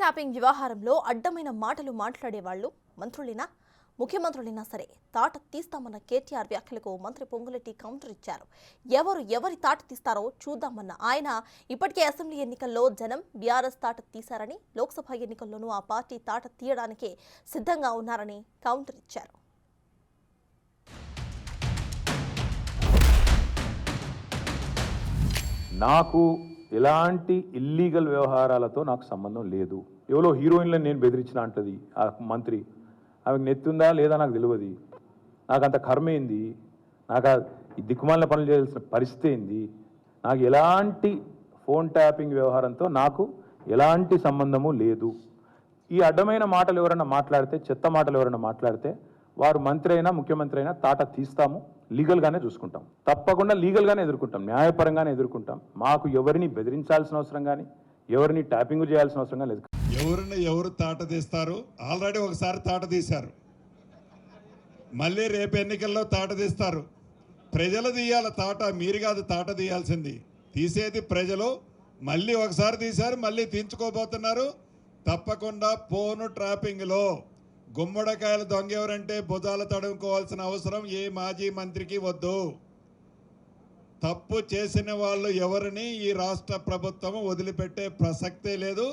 Tapping వ్యవహారంలో అడ్డమైన మాటలు మాట్లాడేవాళ్లు మంత్రులైనా ముఖ్యమంత్రులైనా సరే తాట తీస్తామన్న కేటీఆర్ వ్యాఖ్యలకు మంత్రి పొంగులేటి కౌంటర్ ఇచ్చారు. ఎవరి తాట తీస్తారో చూద్దామన్న ఆయన ఇప్పటికే అసెంబ్లీ ఎన్నికల్లో జనం బీఆర్ఎస్ తాట తీశారని, లోక్సభ ఎన్నికల్లోనూ ఆ పార్టీ తాట తీయడానికే సిద్ధంగా ఉన్నారని కౌంటర్ ఇచ్చారు. నాకు ఎలాంటి ఇల్లీగల్ వ్యవహారాలతో నాకు సంబంధం లేదు. ఎవరో హీరోయిన్లను నేను బెదిరించిన అంటది ఆ మంత్రి. ఆమెకు నెత్తుందా లేదా నాకు తెలియదు. నాకు అంత కర్మ ఏంది, నాకు ఈ దిక్కుమాలిన పనులు చేయాల్సిన పరిస్థితి ఏంది. నాకు ఎలాంటి ఫోన్ ట్యాపింగ్ వ్యవహారంతో నాకు ఎలాంటి సంబంధము లేదు. ఈ అడ్డమైన మాటలు ఎవరైనా మాట్లాడితే, చెత్త మాటలు ఎవరైనా మాట్లాడితే వారు మంత్రి అయినా ముఖ్యమంత్రి అయినా తాట తీస్తాము, లీగల్గానే చూసుకుంటాం. తప్పకుండా లీగల్గానే ఎదుర్కొంటాం, న్యాయపరంగానే ఎదుర్కొంటాం. మాకు ఎవరిని బెదిరించాల్సిన అవసరం కానీ ఎవరిని ట్యాపింగ్ చేయాల్సిన అవసరం కానీ లేదు. ఎవరు తాట తీస్తారు? ఆల్రెడీ ఒకసారి తాట తీశారు, మళ్ళీ రేపు ఎన్నికల్లో తాట తీస్తారు. ప్రజలు తీయాల తాట, మీరు కాదు తాట తీయాల్సింది. తీసేది ప్రజలు. మళ్ళీ ఒకసారి తీశారు, మళ్ళీ తీయించుకోబోతున్నారు. తప్పకుండా ఫోను ట్రాపింగ్లో గుమ్మడికాయల దొంగ ఎవరంటే భుజాలు తడుముకోవాల్సిన అవసరం ఏ మాజీ మంత్రికి వద్దు. తప్పు చేసిన వాళ్ళు ఎవరిని ఈ రాష్ట్ర ప్రభుత్వం వదిలిపెట్టే ప్రసక్తే లేదు.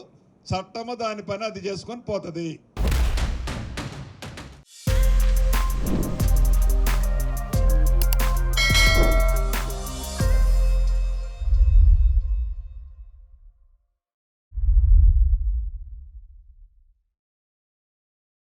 చట్టము దాని పని అది చేసుకొని పోతుంది.